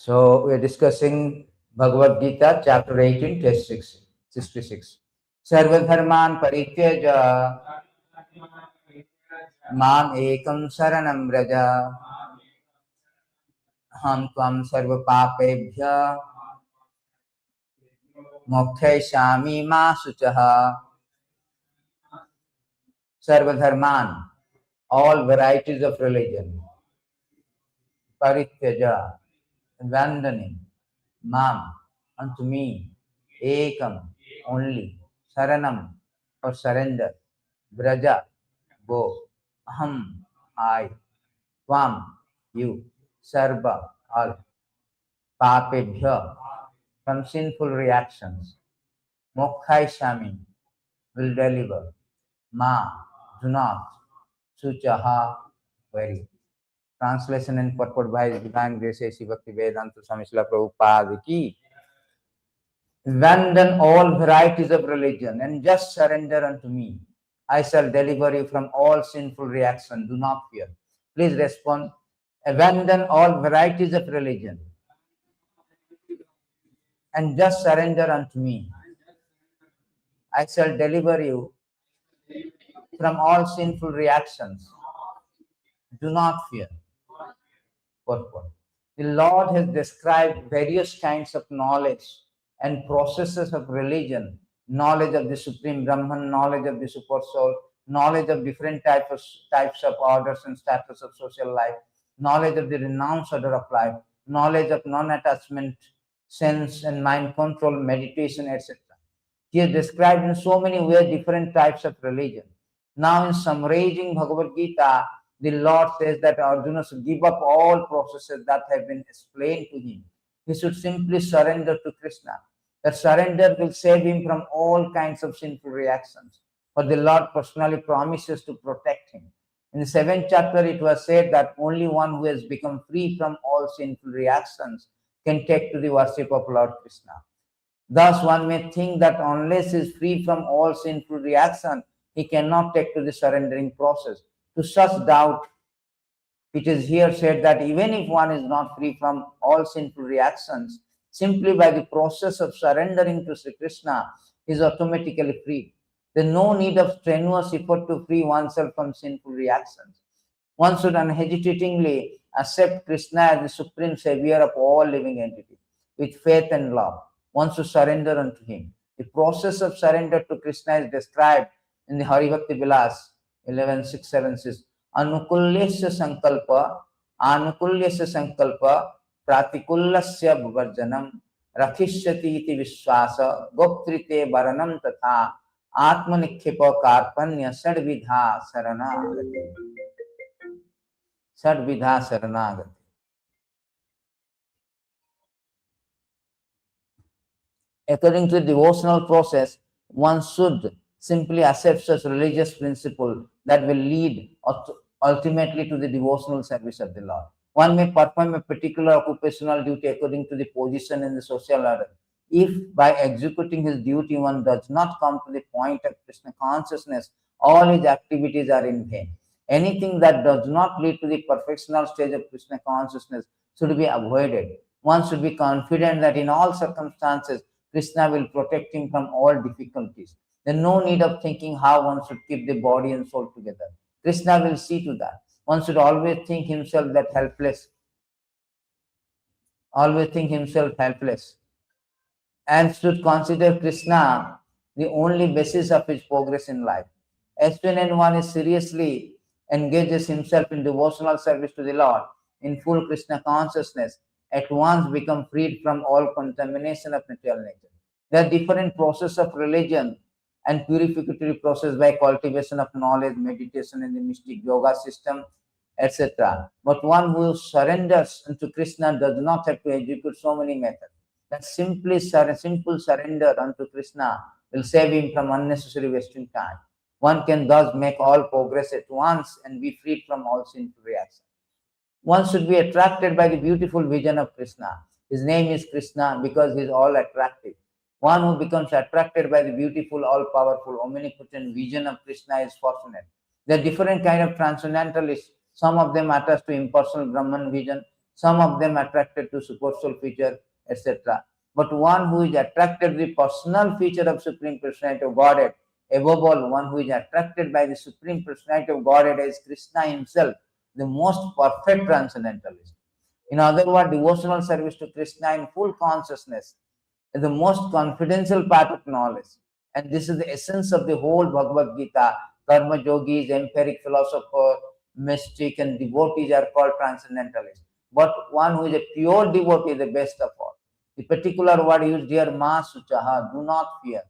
So we are discussing Bhagavad Gītā, chapter 18, text 66. Sarvadharman parityaj mam ekam saranam vraja ham tvam sarva papebhya mokshayami ma suchaha. Sarvadharman, all varieties of religion. Parityaja, abandoning. Mam, unto me. Ekam, only. Saranam, or surrender. Vraja, go. Aham, I. Tvam, you. Sarva, all. Papebhya, from sinful reactions. Mokshayami, will deliver. Ma, do not. Suchaha, very. Translation and purport by His Divine Grace Sri Bhakti Vedanta Swami Srila Prabhupada ki. Abandon all varieties of religion and just surrender unto me. I shall deliver you from all sinful reaction. Do not fear. Please respond. Abandon all varieties of religion and just surrender unto me. I shall deliver you from all sinful reactions. Do not fear. Purport. The Lord has described various kinds of knowledge and processes of religion, knowledge of the Supreme Brahman, knowledge of the Super Soul, knowledge of different types of orders and status of social life, knowledge of the renounced order of life, knowledge of non-attachment, sense and mind control, meditation, etc. He has described in so many ways different types of religion. Now in summarizing Bhagavad Gītā, the Lord says that Arjuna should give up all processes that have been explained to him. He should simply surrender to Krishna. That surrender will save him from all kinds of sinful reactions. For the Lord personally promises to protect him. In the 7th chapter, it was said that only one who has become free from all sinful reactions can take to the worship of Lord Krishna. Thus, one may think that unless he is free from all sinful reaction, he cannot take to the surrendering process. To such doubt, it is here said that even if one is not free from all sinful reactions, simply by the process of surrendering to Sri Krishna, he is automatically free. There is no need of strenuous effort to free oneself from sinful reactions. One should unhesitatingly accept Krishna as the supreme savior of all living entities. With faith and love, one should surrender unto him. The process of surrender to Krishna is described in the Hari Bhakti Vilas 11.6.7 says, Anukulyasya sankalpa pratikulasya bhavarjanam rakhishyati iti vishwasa goptrite varanam tatha atmanikhipa karpanya sadvidha saranagati. Sadvidha saranagati. According to the devotional process, one should simply accept such religious principle that will lead ultimately to the devotional service of the Lord. One may perform a particular occupational duty according to the position in the social order. If by executing his duty one does not come to the point of Krishna consciousness, all his activities are in vain. Anything that does not lead to the perfectional stage of Krishna consciousness should be avoided. One should be confident that in all circumstances, Krishna will protect him from all difficulties. There is no need of thinking how one should keep the body and soul together. Krishna will see to that. One should always think himself that helpless. Always think himself helpless. And should consider Krishna the only basis of his progress in life. As soon as one is seriously engages himself in devotional service to the Lord, in full Krishna consciousness, at once become freed from all contamination of material nature. There are different processes of religion and purificatory process by cultivation of knowledge, meditation in the mystic yoga system, etc. But one who surrenders to Krishna does not have to execute so many methods. That simple surrender unto Krishna will save him from unnecessary wasting time. One can thus make all progress at once and be freed from all sinful reactions. One should be attracted by the beautiful vision of Krishna. His name is Krishna because he is all attractive. One who becomes attracted by the beautiful, all-powerful, omnipotent vision of Krishna is fortunate. There are different kinds of transcendentalists. Some of them attach to impersonal Brahman vision. Some of them attracted to superficial feature, etc. But one who is attracted to the personal feature of Supreme Personality of Godhead, above all, one who is attracted by the Supreme Personality of Godhead as Krishna himself, the most perfect transcendentalist. In other words, devotional service to Krishna in full consciousness is the most confidential part of knowledge. And this is the essence of the whole Bhagavad Gita. Karma yogis, empiric philosopher, mystic, and devotees are called transcendentalists. But one who is a pure devotee is the best of all. The particular word used here, ma suchaha, do not fear,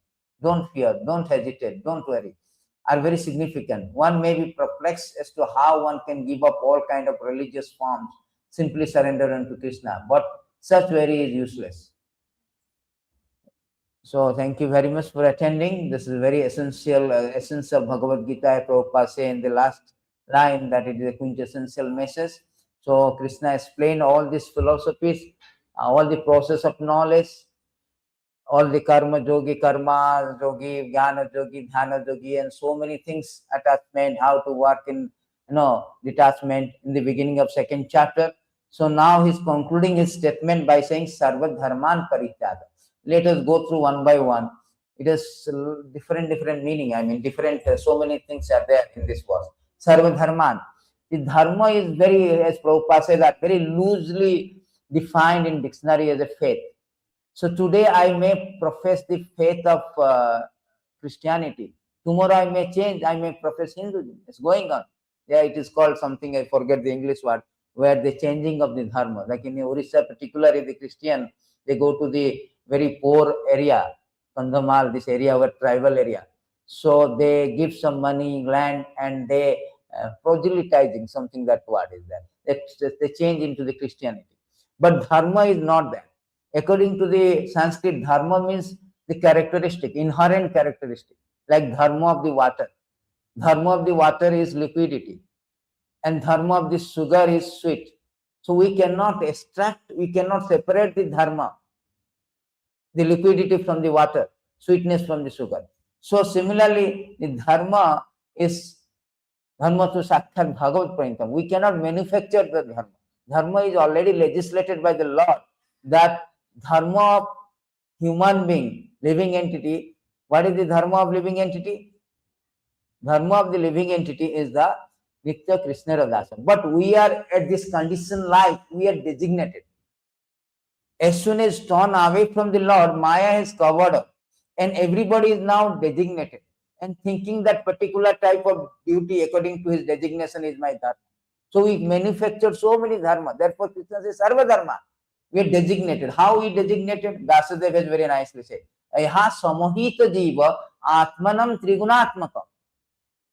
don't hesitate, don't worry, are very significant. One may be perplexed as to how one can give up all kind of religious forms, simply surrender unto Krishna. But such worry is useless. So thank you very much for attending. This is very essential essence of Bhagavad Gita. Prabhupada say in the last line that it is a quintessential message. So Krishna explained all these philosophies, all the process of knowledge, all the karma yogi, jnana yogi, dhyana yogi, and so many things, attachment, how to work in detachment in the beginning of second chapter. So now he's concluding his statement by saying Sarva Dharman Parityaga. Let us go through one by one. It has different meaning. I mean, so many things are there in this verse. Sarva Dharman. The dharma is very, as Prabhupada says, that very loosely defined in dictionary as a faith. So today I may profess the faith of Christianity. Tomorrow I may change, I may profess Hinduism. It's going on. Yeah, it is called something, I forget the English word, where the changing of the dharma. Like in Orissa, particularly the Christian, they go to the very poor area, Kandhamal, this area, our tribal area. So they give some money, land, and they proselytizing, something that word is there. They change into the Christianity. But dharma is not that. According to the Sanskrit, dharma means the characteristic, inherent characteristic, like dharma of the water. Dharma of the water is liquidity, and dharma of the sugar is sweet. So we cannot extract, we cannot separate the dharma, the liquidity from the water, sweetness from the sugar. So similarly, the dharma is dharma to sakshat bhagavad pranitham. We cannot manufacture the dharma. Dharma is already legislated by the Lord, that dharma of human being, living entity. What is the dharma of living entity? Dharma of the living entity is the Nitya Krishna Dāsa. But we are at this condition life, we are designated. As soon as torn away from the Lord, Maya has covered up, and everybody is now designated and thinking that particular type of duty according to his designation is my dharma. So we manufacture so many dharma. Therefore, Krishna says Sarva Dharma. We are designated. How we designated? Dāsa has very nicely said. Aha samohita jiva atmanam trigunatmakam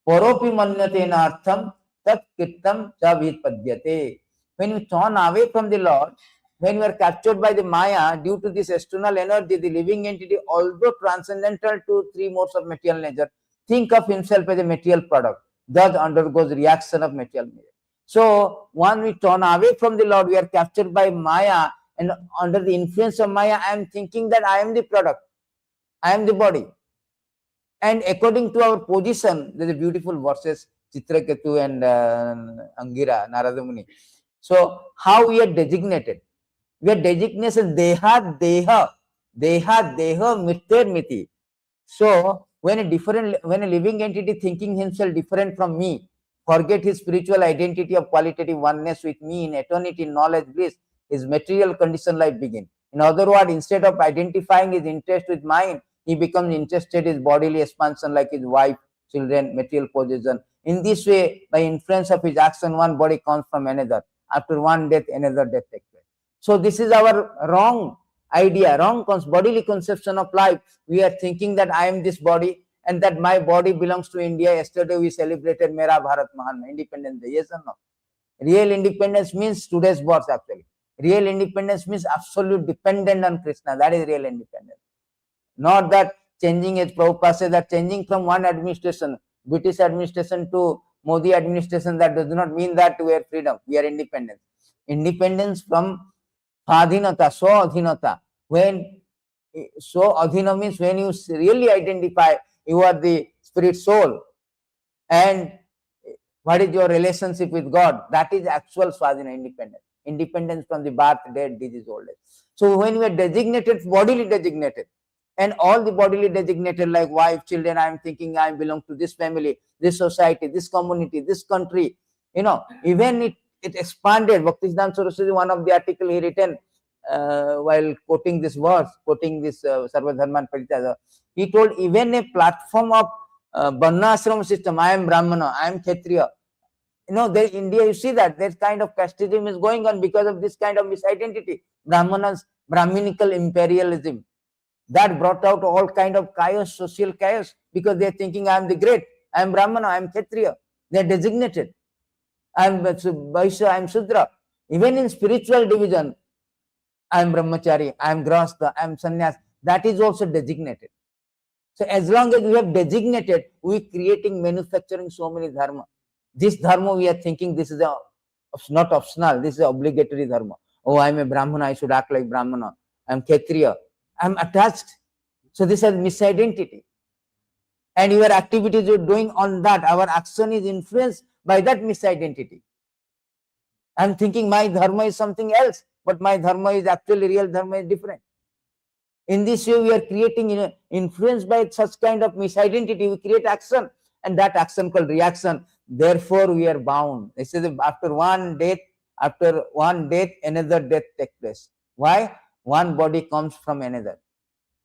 paropi manyate nartham tat kittam chavitpadyate. When we turn away from the Lord, when we are captured by the Maya due to this external energy, the living entity, although transcendental to three modes of material nature, think of himself as a material product, thus undergoes reaction of material nature. So when we turn away from the Lord, we are captured by Maya, and under the influence of Maya, I am thinking that I am the product, I am the body. And according to our position, there is beautiful verses, Chitraketu and Angira, Narada Muni. So how we are designated? We are designated deha, mitter, miti. So when a living entity thinking himself different from me, forget his spiritual identity of qualitative oneness with me in eternity, knowledge, bliss, his material condition life begin. In other words, instead of identifying his interest with mine, he becomes interested in his bodily expansion like his wife, children, material possession. In this way, by influence of his action, one body comes from another. After one death, another death takes place. So this is our wrong idea, wrong bodily conception of life. We are thinking that I am this body and that my body belongs to India. Yesterday we celebrated Mera Bharat Mahan, Independence Day. Yes or no? Real independence means today's birth actually. Real independence means absolute dependent on Krishna. That is real independence. Not that changing, as Prabhupada says, that changing from one administration, British administration to Modi administration, that does not mean that we are freedom, we are independent. Independence from adhinata, so adhinata. When so adhina means when you really identify you are the spirit soul, and What is your relationship with God? That is actual Swadhina, independence. Independence from the birth, death, disease, old age. So when we are designated, bodily designated, and all the bodily designated like wife, children, I am thinking I belong to this family, this society, this community, this country. Even it expanded. Bhaktisiddhanta Saraswati, one of the article he written while quoting this verse, quoting this Sarva Dharman Parityaja, he told even a platform of Varna Ashram system, I am Brahmana, I am Kshatriya. There in India, you see that kind of casteism is going on because of this kind of misidentity. Brahminical imperialism, that brought out all kind of chaos, social chaos, because they're thinking I am the great, I am Brahmana, I am Kshatriya. They're designated. I am Vaishya, I am Shudra. Even in spiritual division, I am Brahmachari, I am Grahastha, I am Sannyas. That is also designated. So as long as we have designated, we creating, manufacturing so many dharma. This dharma we are thinking this is not optional, this is obligatory dharma. Oh, I am a Brahmana, I should act like Brahmana. I am Kshatriya, I am attached. So this is misidentity. And your activities you're doing on that, our action is influenced by that misidentity. I am thinking my dharma is something else, but my dharma is actually, real dharma is different. In this way, we are creating, influenced by such kind of misidentity, we create action, and that action called reaction. Therefore, we are bound. They say that after one death, another death takes place. Why? One body comes from another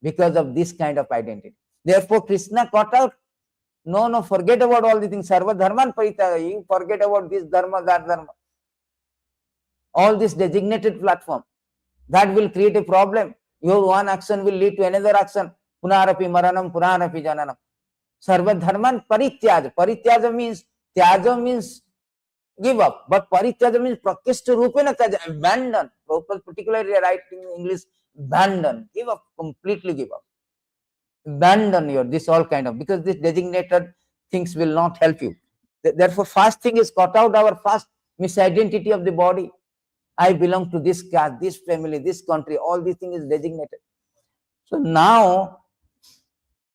because of this kind of identity. Therefore, Krishna cut out. No, forget about all the things. Sarva dharman paritaga. You forget about this dharma, that dharma. All this designated platform, that will create a problem. Your one action will lead to another action. Punarapi maranam, punarapi jananam. Sarva dharman parityaja. Parityaja means, tyaja means give up, but parityaja means prakishta rupena tyaja, abandon. Particularly writing in English, abandon, give up, completely give up. Abandon your this all kind of, because this designated things will not help you. Therefore, first thing is cut out our first misidentity of the body. I belong to this caste, this family, this country, all these things is designated. So now,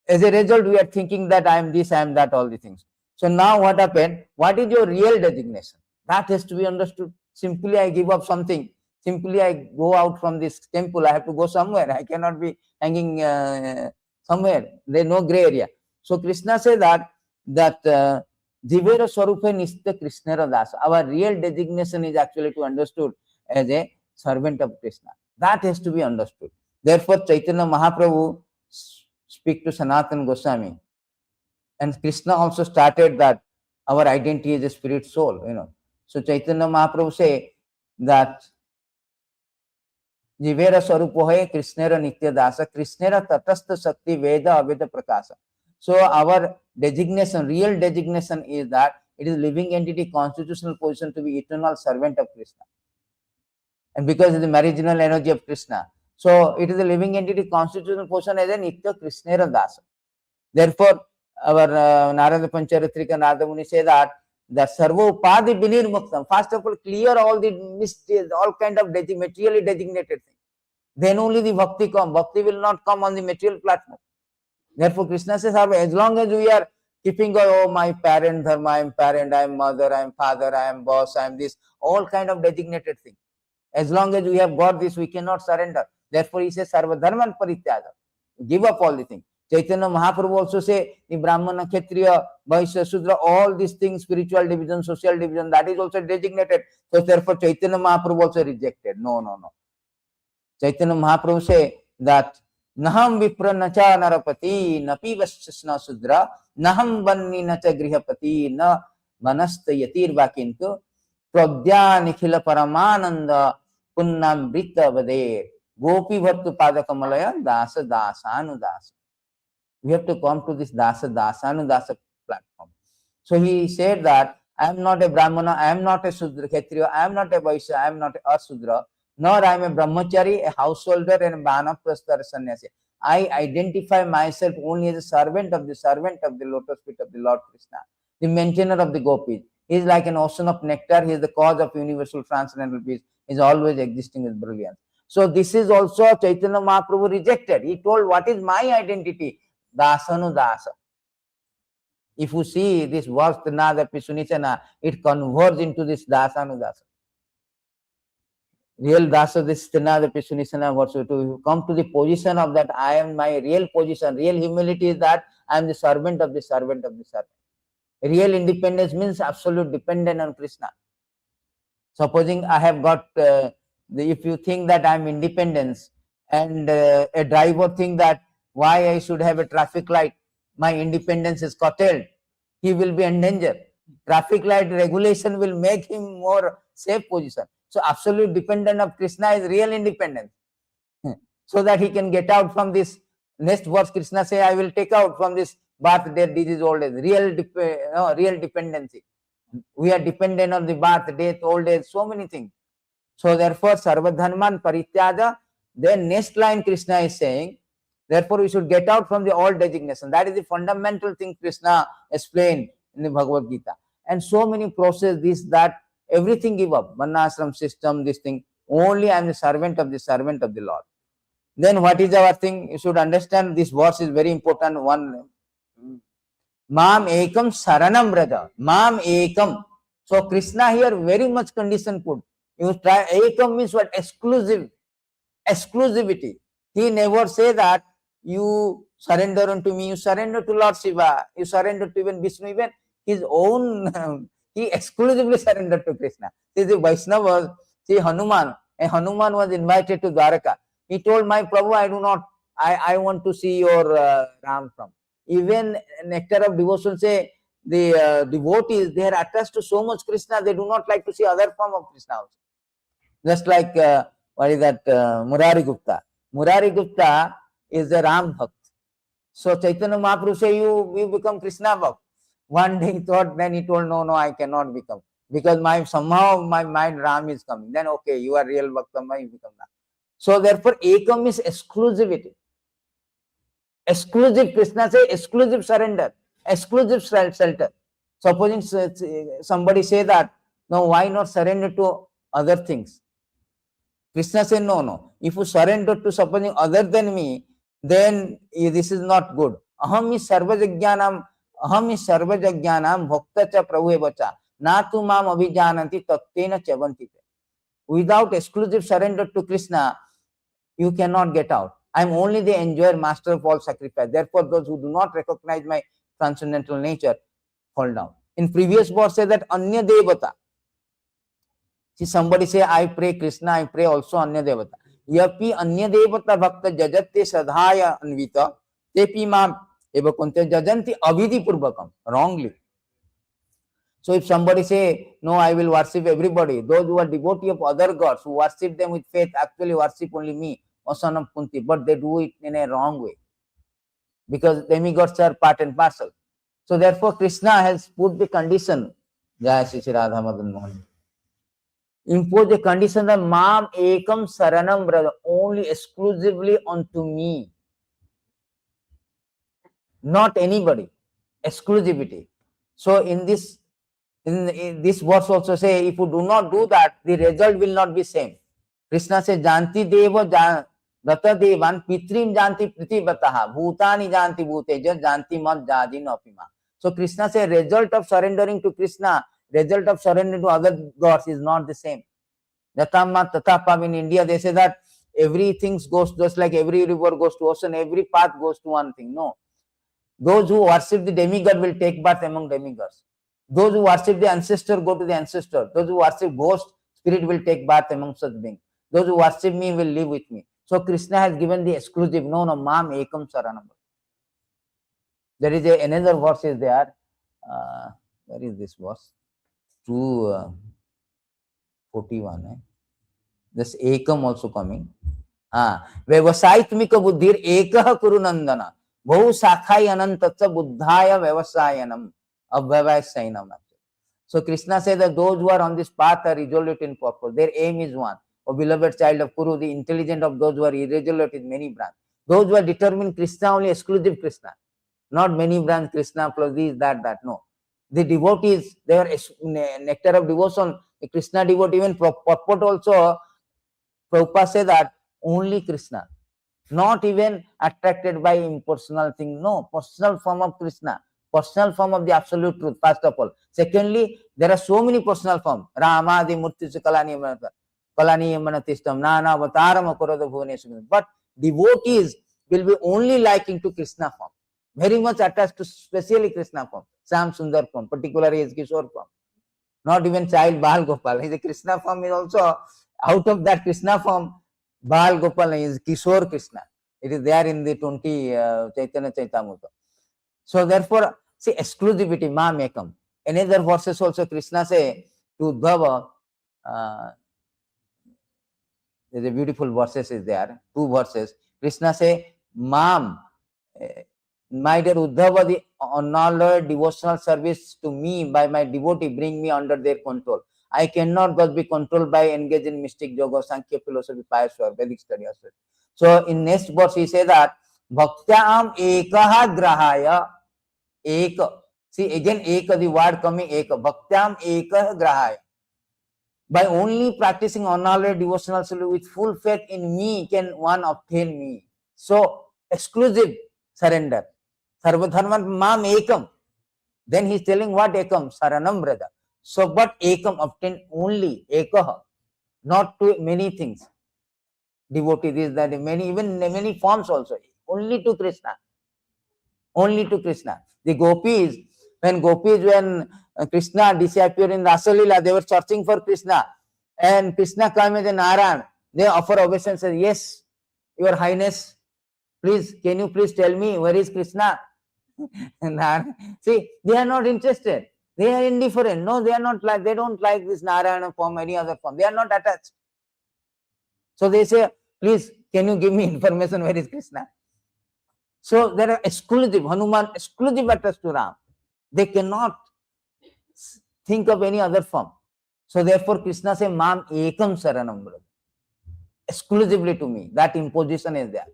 as a result, we are thinking that I am this, I am that, all the things. So now what happened? What is your real designation? That has to be understood. Simply I give up something. Simply I go out from this temple. I have to go somewhere. I cannot be hanging somewhere. There is no gray area. So Krishna said that Jivera Swarupa Nistya Krishnara Dāsa. Our real designation is actually to understood as a servant of Krishna. That has to be understood. Therefore, Chaitanya Mahaprabhu speak to Sanatana Goswami. And Krishna also started that our identity is a spirit soul, So Chaitanya Mahaprabhu say that Jivera Swarupohe Krishnera Nitya Dasa, Krishnera Tatastha Sakti Veda Aveda Prakasa. So our designation, real designation is that it is living entity, constitutional position to be eternal servant of Krishna. And because of the marginal energy of Krishna. So it is a living entity, constitutional position as a Nitya Krishnera Dasa. Therefore, our Narada Pancharatrika Narada Muni say that Sarva Upadi Binirmuktam. First of all, clear all the mistakes, all kind of materially designated things. Then only the bhakti come. Bhakti will not come on the material platform. Therefore, Krishna says, as long as we are keeping, my parent dharma, I am parent, I am mother, I am father, I am boss, I am this, all kind of designated things. As long as we have got this, we cannot surrender. Therefore, he says, Sarva dharman parityaja. Give up all the things. Chaitanya Mahaprabhu also say, the Brahmana, Kshatriya, Vaishya, Shudra, all these things, spiritual division, social division, that is also designated. So therefore, Chaitanya Mahaprabhu also rejected. No. Chaitanya Mahaprabhu say that, Naham vipra nacha narapati, napi vasyasna Shudra, naham banni nacha grihapati, na vanasta yatir vakintu, pragya nikhila paramananda, punnam brita vade, gopi bhartu padakamalaya, dasa dasanudasa. We have to come to this Dāsa Dasanudasa platform. So he said that I am not a Brahmana, I am not a Shudra Kshatriya, I am not a Vaishya, I am not a Shudra, nor I am a Brahmachari, a householder, and a Banaprastha sannyasi. I identify myself only as a servant of the lotus feet of the Lord Krishna, the maintainer of the gopis. He is like an ocean of nectar. He is the cause of universal transcendental peace. He is always existing with brilliance. So this is also Chaitanya Mahaprabhu rejected. He told, what is my identity? Dasanu Dasa. If you see this verse, Tinadapi Sunisana, it converges into this Dāsa Anudāsa. Real Dāsa, this Tinadapi Sunisana verse, to come to the position of that I am my real position. Real humility is that I am the servant of the servant of the servant. Real independence means absolute dependent on Krishna. Supposing I have got, if you think that I am independence, and a driver think that why I should have a traffic light, my independence is curtailed, he will be in danger. Traffic light regulation will make him more safe position. So absolute dependent of Krishna is real independence. So that he can get out from this. Next verse Krishna say, I will take out from this birth, death, disease, old age. Real dependency. We are dependent on the birth, death, old age, so many things. So therefore, sarvadharman parityaja. Then next line Krishna is saying, therefore we should get out from the old designation. That is the fundamental thing Krishna explained in the Bhagavad Gita. And so many process, this, that, everything give up. Varnashram system, this thing. Only I am the servant of the Lord. Then what is our thing? You should understand this verse is very important. One. Mam ekam saranam braja. Mam ekam. So Krishna here very much condition put. You try, ekam means what? Exclusive. Exclusivity. He never say that you surrender unto me, you surrender to Lord Shiva, you surrender to even Vishnu, even his own, he exclusively surrendered to Krishna. See the Vaishnavas, see Hanuman, and Hanuman was invited to Dwaraka. He told, my Prabhu, I want to see your Ram from. Even nectar of devotion say, the devotees, they are attached to so much Krishna, they do not like to see other form of Krishna also. Just like, what is that, Murari Gupta. Murari Gupta is a Ram Bhakt. So Chaitanya Mahaprabhu say, you become Krishna Bhakt. One day he thought, then he told, no, I cannot become. Because somehow my mind Ram is coming. Then okay, you are real Bhakta, you become Ram. So therefore, ekam is exclusivity. Exclusive, Krishna say, exclusive surrender, exclusive shelter. Supposing somebody say that, no, why not surrender to other things? Krishna say, no. If you surrender to something other than me, then this is not good. Aham is sarvajagyanam bhakta cha prabhu evacha. Na tu mam abhijananti tattena chavantite. Without exclusive surrender to Krishna, you cannot get out. I am only the enjoyer, master of all sacrifice. Therefore, those who do not recognize my transcendental nature fall down. In previous verse says that anya devata. See, somebody say, I pray Krishna, I pray also anya devata. Yapi anya devata bhakta jajatte sadhaya anvita tepi mam eva kunte jajanti avidhi purvakam. Wrongly. So if somebody say, no, I will worship everybody, those who are devotee of other gods, who worship them with faith, actually worship only me, or son of Kunti, but they do it in a wrong way. Because demigods are part and parcel. So therefore, Krishna has put the condition, Jai Shri Radha Madan Mohan, impose a condition that Mam Ekam Saranam Brother, only exclusively unto me. Not anybody. Exclusivity. So in this verse also say, if you do not do that, the result will not be same. Krishna says, Janti Deva Data Devan Pitrim Janti Pritibataha Bhutani Janti Bhuteja Janti Mat Jadi Nopima. So Krishna says, result of surrendering to Krishna, result of surrendering to other gods is not the same. Yatama Tatapam in India, they say that everything goes, just like every river goes to ocean, every path goes to one thing. No. Those who worship the demigod will take birth among demigods. Those who worship the ancestor go to the ancestor. Those who worship ghost, spirit will take birth among such beings. Those who worship me will live with me. So Krishna has given the exclusive, no, Mam Ekam Saranam. There is another verse is there. Where is this verse? 241. This Ekam also coming. Vyasaitmika buddhir ekah kurunandana. Bhahu sakhai anantatsa buddhaya vyavasayanam. So Krishna says that those who are on this path are resolute in purpose. Their aim is one. O beloved child of Kuru, the intelligent of those who are irresolute in many branches. Those who are determined Krishna, only exclusive Krishna. Not many branch Krishna plus this, that. No. The devotees, they are nectar of devotion. The Krishna devotee, even purport also, Prabhupada says that only Krishna. Not even attracted by impersonal thing. No, personal form of Krishna. personal form of the absolute truth, first of all. Secondly, there are so many personal forms. Ramadi Murtisu Kalani Manatistam, Nana Avataram Akurada Bhuvaneshu. But devotees will be only liking to Krishna form, very much attached to specially Krishna form, Sam Sundar form, particularly his Kishore form. Not even child Bal Gopal. His Krishna form is also out of that Krishna form. Bal Gopal is Kishore Krishna. It is there in the 20 Chaitanya Chaitamrita. So therefore, see, exclusivity, ma mekam. Another verses also Krishna say to Uddhava, there's a beautiful verses is there, 2 verses. Krishna say, Mam, my dear Uddhava, the unalloyed devotional service to me by my devotee bring me under their control. I cannot but be controlled by engaged in mystic yoga, Sankhya philosophy, pious or Vedic study. So in next verse he say that Bhaktyam ekaha grahaya eka. See again eka, the word coming eka. Bhaktyam ekaha grahaya. By only practicing unalloyed devotional service with full faith in me can one obtain me. So exclusive surrender. Sarvadharman mam ekam. Then he is telling what ekam? Saranam brother. So but ekam obtain only ekaha. Not to many things. Devotee this, that, many, even many forms also. Only to Krishna. Only to Krishna. The gopis, when Krishna disappeared in Rasa Leela, they were searching for Krishna. And Krishna came as a Narayan. They offer obeisance and said, yes, Your Highness, please, can you please tell me where is Krishna? See, they are not interested. They are indifferent. No, they are not like, they don't like this Narayana form, any other form. They are not attached. So they say, please, can you give me information where is Krishna? So there are exclusive, Hanuman exclusive attached to Ram. They cannot think of any other form. So therefore Krishna says, Mam ekam saranam brother. Exclusively to me. That imposition is there.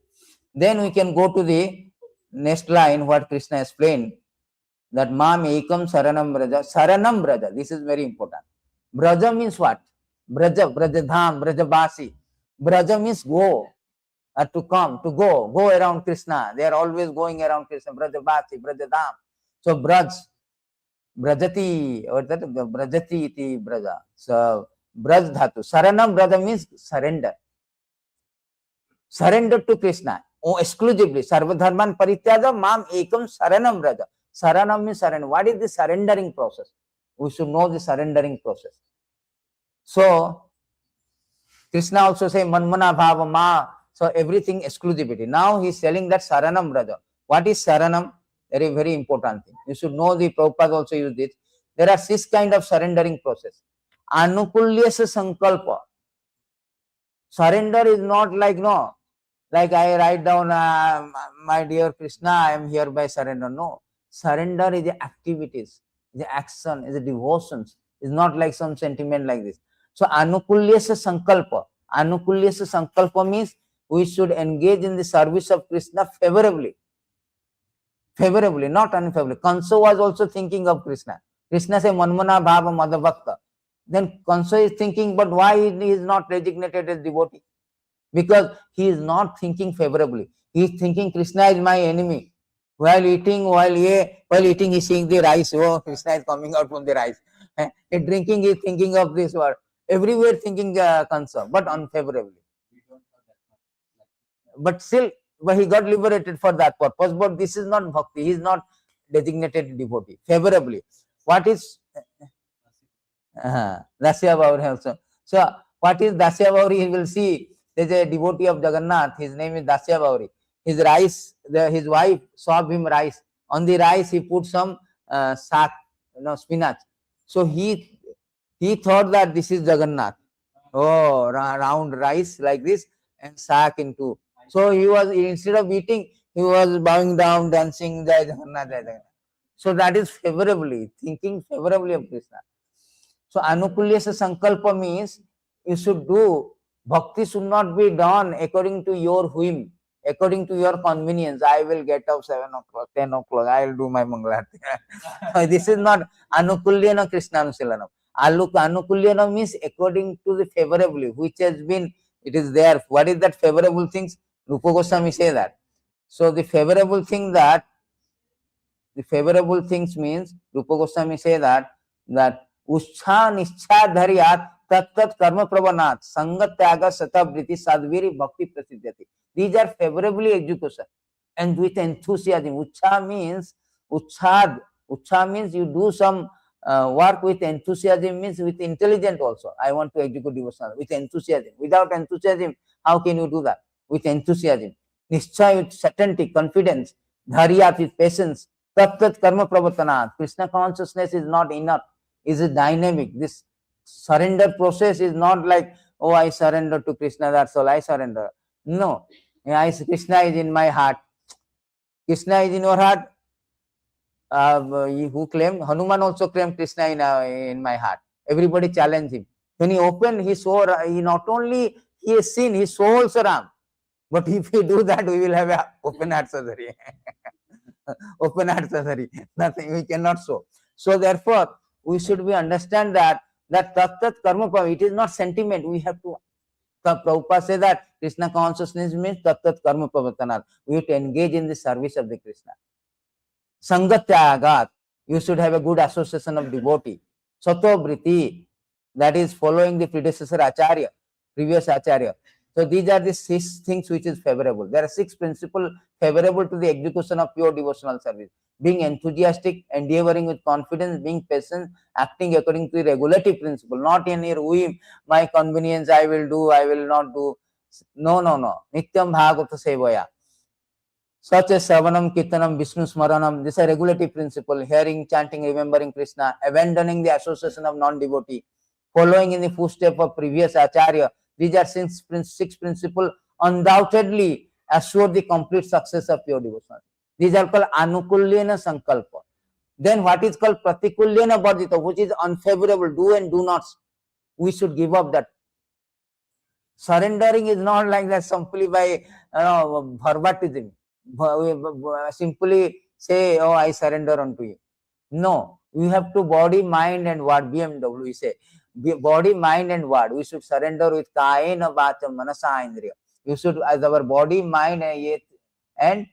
Then we can go to the next line, what Krishna explained, that Mam ekam saranam braja. Saranam braja, this is very important. Braja means what? Braja, Brajadham, Brajabasi. Braja means go, to come, to go around Krishna. They are always going around Krishna. Brajabasi, Brajadham. So Braj, Brajati, or that Brajati iti Braja. So Braj dhatu. Saranam Braja means surrender. Surrender to Krishna. Oh, exclusively. Sarvadharman parityaja mam ekam saranam Braja. Saranam means surrender. What is the surrendering process? We should know the surrendering process. So Krishna also say manmana bhava ma. So everything exclusivity. Now he is telling that saranam Braja. What is saranam? Very, very important thing. You should know the Prabhupada also use this. There are 6 kind of surrendering process. Anukulyasa sankalpa. Surrender is not like, no, like I write down, my dear Krishna, I am hereby surrender. No. Surrender is the activities, the action, is the devotions. It's not like some sentiment like this. So anukulyasa sankalpa. Anukulyasa sankalpa means we should engage in the service of Krishna favorably. Favorably, not unfavorably. Kansa was also thinking of Krishna. Krishna says, Manmana Bhava Madhavakta. Then Kansa is thinking, but why he is not designated as devotee? Because he is not thinking favorably. He is thinking Krishna is my enemy. While eating, he is seeing the rice. Oh, Krishna is coming out from the rice. Drinking, he is thinking of this word. Everywhere thinking Kansa, but unfavorably. But still, but he got liberated for that purpose. But this is not bhakti. He is not designated devotee. Favorably. What is Dasya Bhauri also? So what is Dasya Bhauri? He will see there is a devotee of Jagannath. His name is Dasya Bhauri. His rice, his wife served him rice. On the rice he put some sak, spinach. So he thought that this is Jagannath. Oh, round rice like this and sak into. So he was, instead of eating, he was bowing down, dancing, Jai Jagannath, Jai Jagannath. So that is favorably, thinking favorably of Krishna. So anukulyasa sankalpa means you should do, bhakti should not be done according to your whim, according to your convenience. I will get up 7 o'clock, 10 o'clock, I will do my Mangalarti. This is not anukulyana Krishnanusilanam. Anukulyana means according to the favorably, which has been, it is there. What is that favorable things? Rupa Goswami say that. So the favorable thing that The favorable things means, Rupa Goswami say that Uscha Nischa Dharyat Tat Tat Karma Pravanat Sangat Tyaga Satavriti Sadviri Bhakti Prasiddhati. These are favorably execution and with enthusiasm. Ucha means you do some work with enthusiasm, means with intelligence also. I want to execute devotional with enthusiasm. Without enthusiasm, how can you do that? With enthusiasm. Nischay with certainty, confidence. Dharyat with patience. Tat tat karma pravartanat. Krishna consciousness is not inert, is dynamic. This surrender process is not like, oh, I surrender to Krishna, that's all, I surrender. No. Krishna is in my heart. Krishna is in your heart. Who claimed? Hanuman also claimed Krishna in my heart. Everybody challenged him. When he opened, he saw, he not only he has seen, he saw also Ram. But if we do that, we will have a open heart surgery. Open heart surgery. Nothing, we cannot show. So therefore, we should understand that tat tat karma, it is not sentiment. We have to, Prabhupada say that Krishna consciousness means tat tat karma pravartanat. We have to engage in the service of the Krishna. Sangatyagat, you should have a good association of devotee. Satovriti, that is following the predecessor Acharya, previous Acharya. So these are the 6 things which is favorable. There are 6 principles favorable to the execution of pure devotional service. Being enthusiastic, endeavoring with confidence, being patient, acting according to the regulative principle, not in your whim, my convenience, I will do, I will not do. No. Nityam bhagavata sevaya. Such as Savanam, Kirtanam, Vishnu Smaranam, this is a regulative principle. Hearing, chanting, remembering Krishna, abandoning the association of non-devotee, following in the footsteps of previous Acharya. These are 6 principles undoubtedly assure the complete success of pure devotion. These are called Anukulyena Sankalpa. Then what is called Pratikulyena Vardhita, which is unfavorable, do and do not. We should give up that. Surrendering is not like that simply by verbatism. Simply say, oh, I surrender unto you. No, we have to body, mind and word, BMW we say. Body, mind and word. We should surrender with kayena vacham manasa indriya. You should, as our body, mind and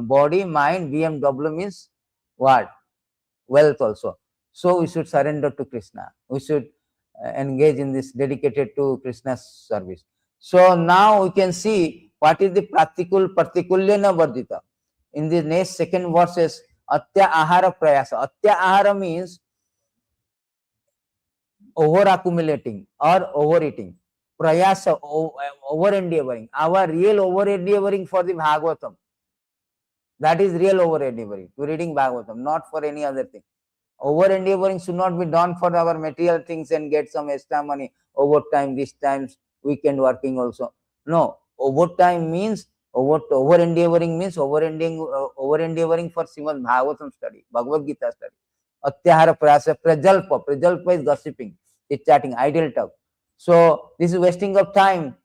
body, mind, BMW means word, wealth also. So we should surrender to Krishna. We should engage in this dedicated to Krishna's service. So now we can see what is the partikulyena vardhita. In the next 2nd verses, atya ahara prayasa. Atya ahara means over accumulating or overeating. Prayasa, over endeavoring. Our real over endeavoring for the Bhagavatam. That is real over endeavoring, to reading Bhagavatam, not for any other thing. Over endeavoring should not be done for our material things and get some extra money, overtime, this times, weekend working also. No, overtime means, over endeavoring means over endeavoring for Srimad Bhagavatam study, Bhagavad Gita study. Atyahara prayasa, prajalpa is gossiping, it's chatting, idle talk. So this is wasting of time.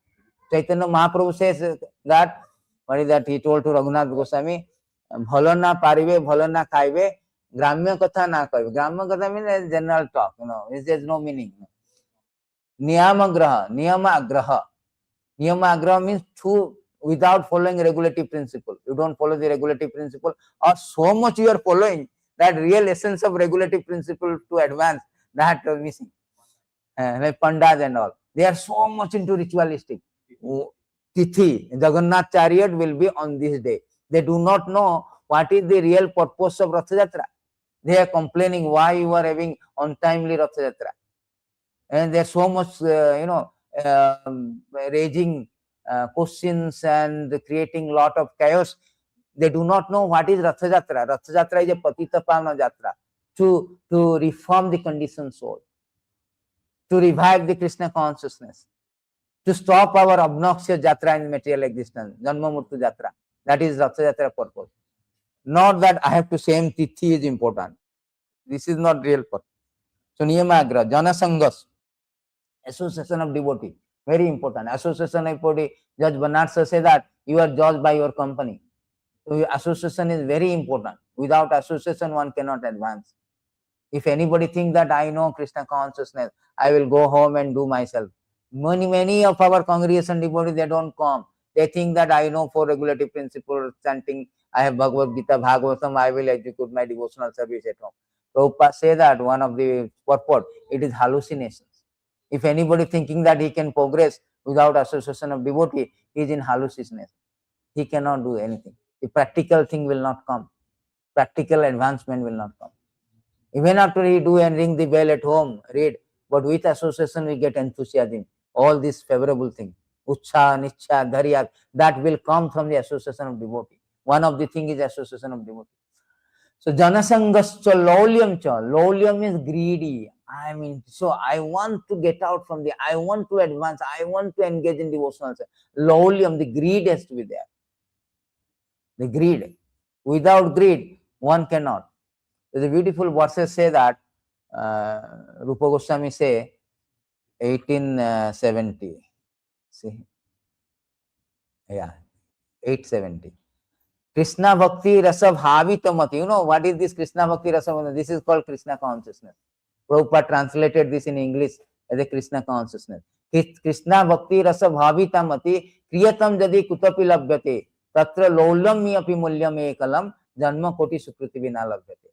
Chaitanya Mahaprabhu says that, what is that he told to Raghunath Goswami, bhalo na paribe, bhalo na khaibe, Gramya Katha na kaive. Gramya Katha means general talk, there's no meaning. Niyama agraha. Niyama agraha means without following regulative principle. You don't follow the regulative principle, or so much you are following that real essence of regulative principle to advance, that missing. Like Pandas and all, they are so much into ritualistic. Tithi, Jagannath chariot will be on this day. They do not know what is the real purpose of Rath Yatra. They are complaining why you are having untimely Rath Yatra. And there are so much, raising questions and creating lot of chaos. They do not know what is Rath Yatra. Rath Yatra is a Patita Pavana Yatra, to reform the conditioned soul, to revive the Krishna consciousness, to stop our obnoxious Yatra in material existence, Janma Murtu Yatra. That is Rath Yatra purpose. Not that I have to say Tithi is important. This is not real purpose. So Niyamagra, Jana Sangas, association of devotee, very important. Association of devotee, Judge Banarsa says that you are judged by your company. So association is very important. Without association, one cannot advance. If anybody thinks that I know Krishna consciousness, I will go home and do myself. Many of our congregation devotees, they don't come. They think that I know 4 regulative principles, chanting, I have Bhagavad Gītā, Bhagavatam, I will execute my devotional service at home. Prabhupada say that one of the purport, it is hallucinations. If anybody thinking that he can progress without association of devotee, he is in hallucination. He cannot do anything. The practical thing will not come. Practical advancement will not come. Even after he do and ring the bell at home, read, but with association we get enthusiasm. All these favorable things, Utsha, Nichcha, Dharya, that will come from the association of devotee. One of the things is association of devotee. So Janasangascha Laulyam cha. Laulyam is greedy. I mean, so I want to get out from the, I want to advance, I want to engage in devotional. Laulyam, the greed has to be there. The greed. Without greed, one cannot. There's a beautiful verses say that, Rupa Goswami say, 1870. See, yeah, 870. Krishna Bhakti Rasa Bhavitamati. You know what is this Krishna Bhakti Rasa Bhavitamati? This is called Krishna consciousness. Prabhupada translated this in English as a Krishna consciousness. Krishna Bhakti Rasa Bhavitamati Kriyatam Jadi Kutapi Labhyate Tatra Laulam Api Mulyam Ekalam Janma Koti Sukriti Vina Labhyate.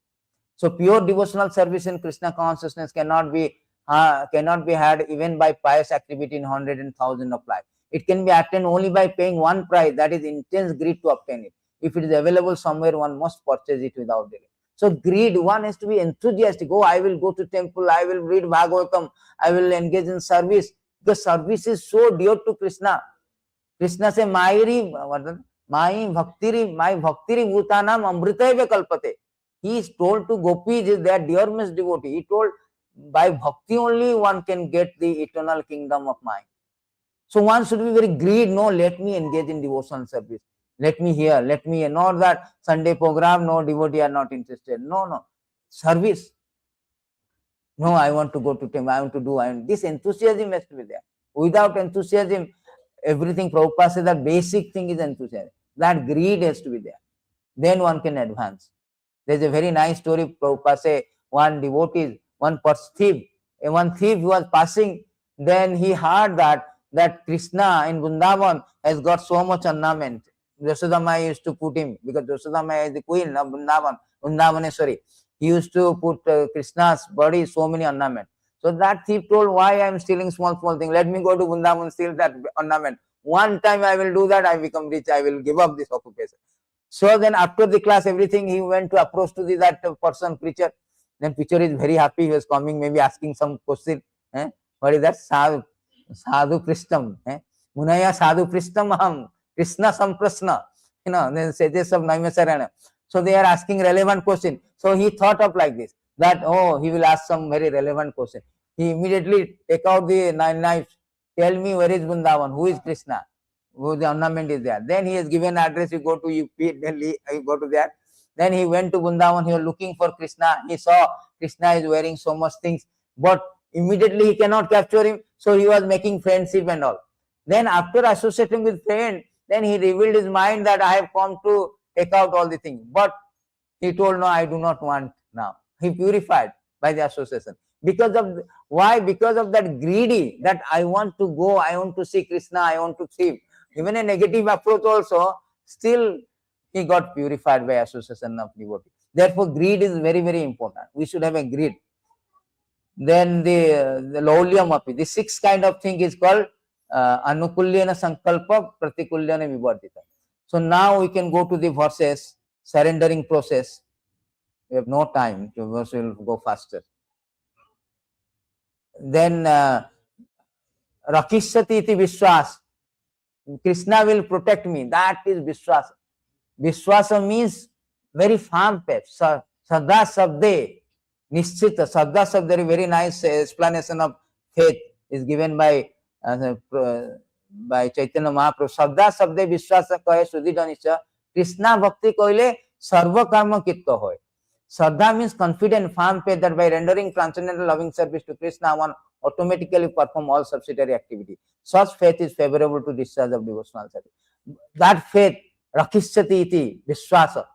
So pure devotional service in Krishna consciousness cannot be had even by pious activity in 100 and 1000 of life. It can be attained only by paying one price, that is intense greed to obtain it. If it is available somewhere, one must purchase it without delay. So greed, one has to be enthusiastic. Oh, I will go to temple, I will read Bhagavatam, I will engage in service. The service is so dear to Krishna. Krishna says, my bhaktiri bhutanam amritaiva kalpate. He is told to gopis, their dearest devotee. He told, by bhakti only one can get the eternal kingdom of mind. So one should be very greed. No, let me engage in devotional service. Let me hear, not that Sunday program, no, devotee are not interested. No. Service. No, I want to go to temple, I want to do, this enthusiasm has to be there. Without enthusiasm, everything, Prabhupada says that basic thing is enthusiasm. That greed has to be there. Then one can advance. There's a very nice story, Prabhupada say, one devotee, one thief was passing, then he heard that Krishna in Vrindavan has got so much ornament. Yasodamaya used to put him, because Yasodamaya is the queen of Vrindavaneshwari. He used to put Krishna's body so many ornaments. So that thief told, why I am stealing small thing? Let me go to Vrindavan, steal that ornament. One time I will do that, I become rich, I will give up this occupation. So then after the class, everything, he went to approach to that person, preacher. Then preacher is very happy, he was coming, maybe asking some question. What is that? Sadhu Prishtam. Munaya Sadhu Prishtam Aham. Krishna Samprasna, then sages of Naimisarana. So they are asking relevant question. So he thought of like this, that, oh, he will ask some very relevant question. He immediately take out the knife, tell me where is Vrindavan, who is Krishna, who the ornament is there. Then he has given address, you go to UP, Delhi, you go to there. Then he went to Vrindavan, he was looking for Krishna. He saw Krishna is wearing so much things, but immediately he cannot capture him. So he was making friendship and all. Then after associating with friend, then he revealed his mind that I have come to take out all the things. But he told, no, I do not want now. He purified by the association. Because of, why? Because of that greedy, that I want to go, I want to see Krishna, I want to see. Even a negative approach also, still he got purified by association of devotee. Therefore, greed is very, very important. We should have a greed. Then the laulyam api, the sixth kind of thing is called anukulyana sankalpa pratikulyana vivardita. So now we can go to the verses, surrendering process. We have no time, the verse will go faster. Then rakishyati iti vishwas, Krishna will protect me, that is vishwasa. Vishwasa means very firm faith. Sada sabde nishchita. Sada sabde, very nice explanation of faith is given by Chaitanya Mahaprabhu. Sada sabde vishwasa kahe sudhi dhanisha Krishna bhakti koile sarva karma kitta hoy. Shraddha means confident, firm faith that by rendering transcendental loving service to Krishna, one automatically perform all subsidiary activity. Such faith is favorable to discharge of devotional service. That faith, rakishyati iti vishwasa,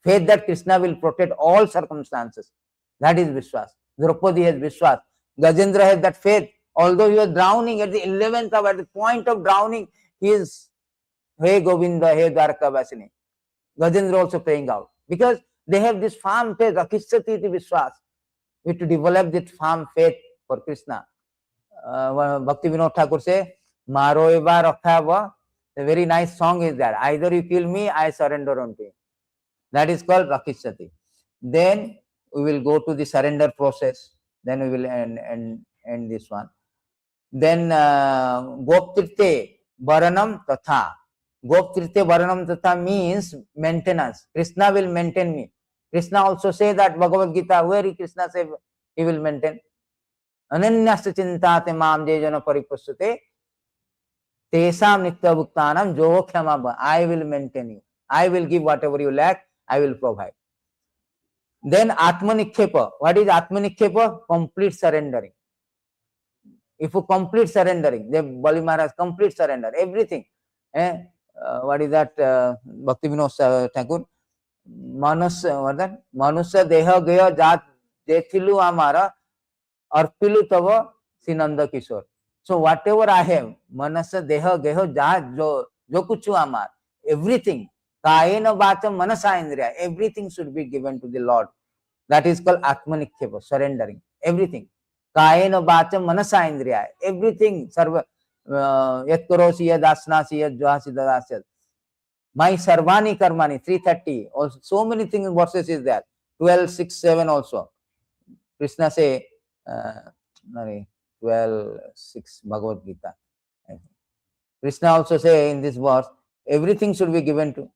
faith that Krishna will protect all circumstances, that is vishwas. Draupadi has vishwas. Gajendra has that faith. Although he was drowning at the 11th hour, at the point of drowning, he is Hey Govinda, hey Dwarka Vasini. Gajendra also praying out. Because they have this firm faith, Rakhishyati iti Vishwas. We have to develop this firm faith for Krishna. Bhakti Vinod Thakur say, Maro eva rakhava. A very nice song is that. Either you kill me, I surrender unto you. That is called Rakhishyati. Then we will go to the surrender process. Then we will end this one. Then Goptirte Varanam Tatha. Goptirte Varanam Tatha means maintenance. Krishna will maintain me. Krishna also say that Bhagavad Gita, where Krishna say he will maintain. Ananyasya chintate mam jejana paripasute tesam nitya bhuktanam jokhyama. I will maintain you. I will give whatever you lack, I will provide. Then Atmanikhepa. What is Atmanikhepa? Complete surrendering. If you complete surrendering, the Bali Maharaj complete surrender, everything. What is that? Bhakti Vinod Thakur. Manusya deha gaya jat jethilu amara arpilu tava sinanda kishore. So whatever I have, manasya deha geho jat jo kuchu amar, everything, kayena vacham manasa indriya, everything should be given to the Lord. That is called Atmanikhepa, surrendering, everything. Kayena vacham manasa indriya, everything, sarva yat karosi yad asnasi yad jhasi dadasya. My sarvani karmani, 330, also so many things, verses is there. 12, 6, 7 also. Krishna say, 12, 6, Bhagavad Gita. Krishna also say in this verse, everything should be given to.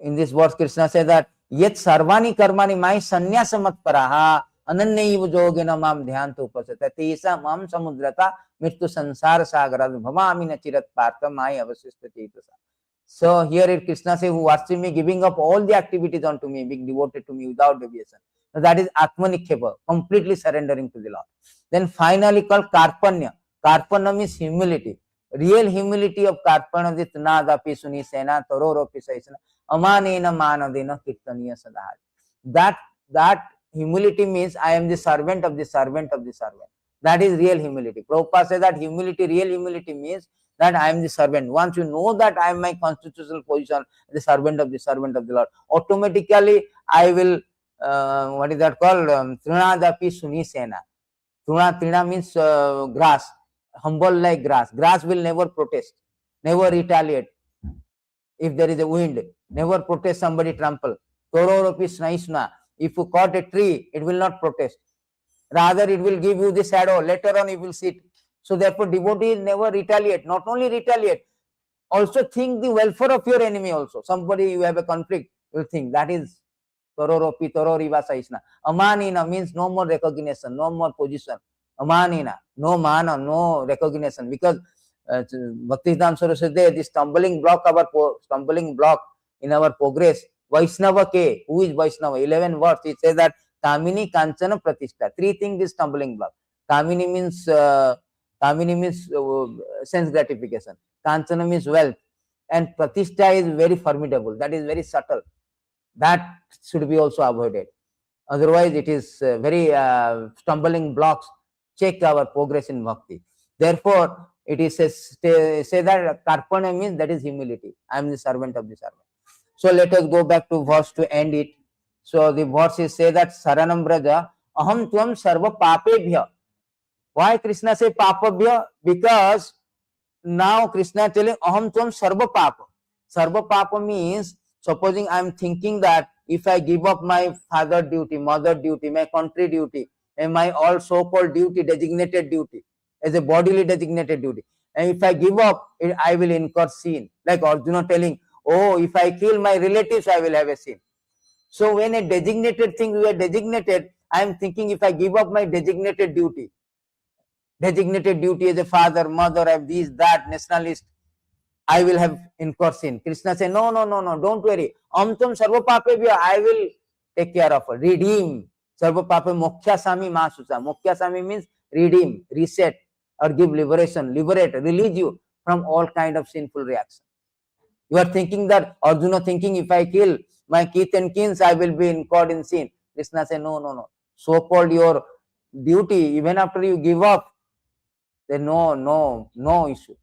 In this verse, Krishna says that, Yet sarvani karmani mai sannyasa mat paraha anannaiva jogena mam dhyanto upasata tesa mam samudrata mittu sansara sagarad bhavami nachirat partha mai avasista chetasa. So here Krishna says, who worship me, giving up all the activities unto me, being devoted to me without deviation. So that is Atmanikhepa, completely surrendering to the Lord. Then finally called Karpanya. Karpanya means humility. Real humility of Karpanya is nadapi suni sena tororopi saisana amanena manadena kirtaniya sadhari. That humility means I am the servant of the servant of the servant. That is real humility. Prabhupada says that humility, real humility means that I am the servant. Once you know that I am my constitutional position, the servant of the Lord, automatically I will, what is that called? Trinadapi suni sena. Trina means grass, humble like grass. Grass will never protest, never retaliate. If there is a wind, never protest, somebody trample. Tororopi snaisna. If you cut a tree, it will not protest. Rather, it will give you the shadow. Later on, you will sit. So therefore, devotees never retaliate. Not only retaliate, also think the welfare of your enemy also. Somebody you have a conflict, you will think that is tororopi tororiva saisna. Amanina means no more recognition, no more position. Amanina, no mana, no recognition. Because Bhaktisiddhanta Saraswati says the stumbling block in our progress. Vaishnava ke, who is Vaishnava? 11 words. It says that Kamini Kanchana Pratishtha. 3 things is stumbling block. Kamini means sense gratification. Kanchana means wealth. And Pratishtha is very formidable. That is very subtle. That should be also avoided. Otherwise, it is very stumbling blocks. Check our progress in bhakti. Therefore, it is say that Karpana means that is humility. I am the servant of the servant. So let us go back to verse to end it. So the verses say that Saranam Braja Aham Tvam Sarva Papebhya. Why Krishna say Papabhya? Because now Krishna telling Aham Tvam Sarva Papa. Sarva Papa means, supposing I am thinking that if I give up my father duty, mother duty, my country duty, and my all so-called duty, designated duty, as a bodily designated duty, and if I give up, I will incur sin. Like Arjuna telling, oh, if I kill my relatives, I will have a sin. So when a designated thing we are designated, I am thinking if I give up my designated duty as a father, mother, I have this, that, nationalist, I will have incurred sin. Krishna said, no, don't worry. Amtam sarva papebhya, I will take care of her. Redeem. Sarva pape moksha sami masusa. Moksha sami means redeem, reset, or give liberation, liberate, release you from all kind of sinful reaction. You are thinking that, Arjuna thinking, if I kill my kith and kins, I will be incurred in sin. Krishna said, no. So-called your duty, even after you give up, There's no issue.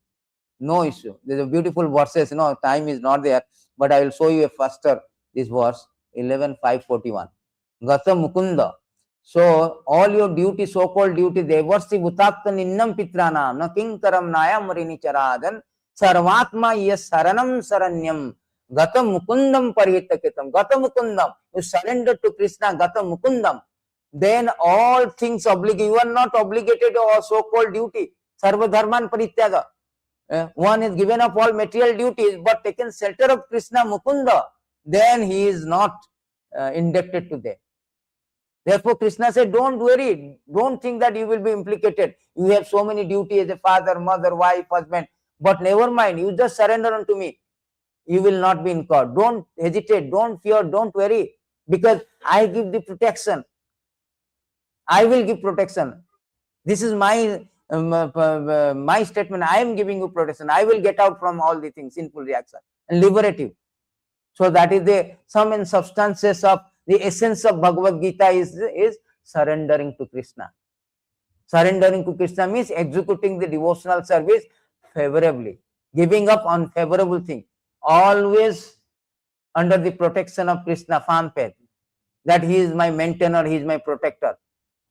No issue. There's a beautiful verses. Time is not there, but I will show you a faster this verse 11:541. Gata Mukunda. So all your duty, so-called duty, devarsi bhutakta ninnam pitranam na kinkaram naya marini charadan sarvatma yes saranam saranyam gata mukundam parihitakitam. Gata mukundam. You surrender to Krishna, gata mukundam. Then all things obligate. You are not obligated or so-called duty. Sarva dharman parityaga. One is given up all material duties, but taken shelter of Krishna Mukunda, then he is not indebted to them. Therefore, Krishna said, don't worry, don't think that you will be implicated. You have so many duties as a father, mother, wife, husband, but never mind, you just surrender unto me. You will not be incurred. Don't hesitate, don't fear, don't worry, because I give the protection. I will give protection. This is my statement. I am giving you protection. I will get out from all the things, sinful reaction, and liberate you. So that is the sum and substances of the essence of Bhagavad Gita is surrendering to Krishna. Surrendering to Krishna means executing the devotional service favorably, giving up unfavorable things, always under the protection of Krishna, firm faith that he is my maintainer, he is my protector.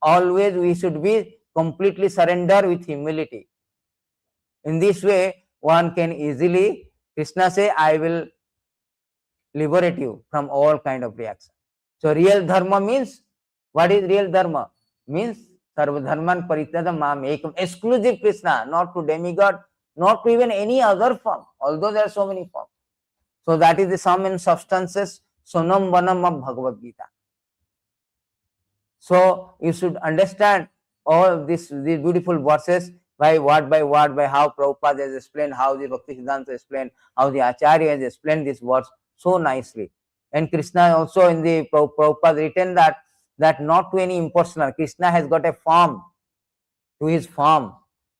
Always we should be completely surrender with humility. In this way, one can easily, Krishna say, I will liberate you from all kind of reaction. So real dharma means, what is real dharma? Means sarva dharman parityaga mam ekam, exclusive Krishna, not to demigod, not to even any other form, although there are so many forms. So that is the sum and substances, sonam vanam of Bhagavad Gita. So you should understand all these beautiful verses by word, by how Prabhupada has explained, how the Bhaktisiddhanta has explained, how the Acharya has explained this verse so nicely. And Krishna also in the Prabhupada written that not to any impersonal. Krishna has got a form, to his form,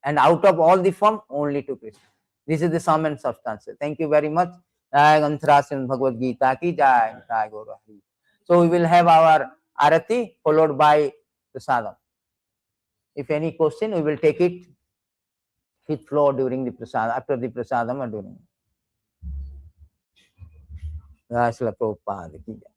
and out of all the form, only to Krishna. This is the sum and substance. Thank you very much. Bhagavad Gita ki jai. So we will have our Arati followed by Prasadam. If any question, we will take it fifth floor during the Prasadam, after the Prasadam or during. Srila Prabhupada ki jai.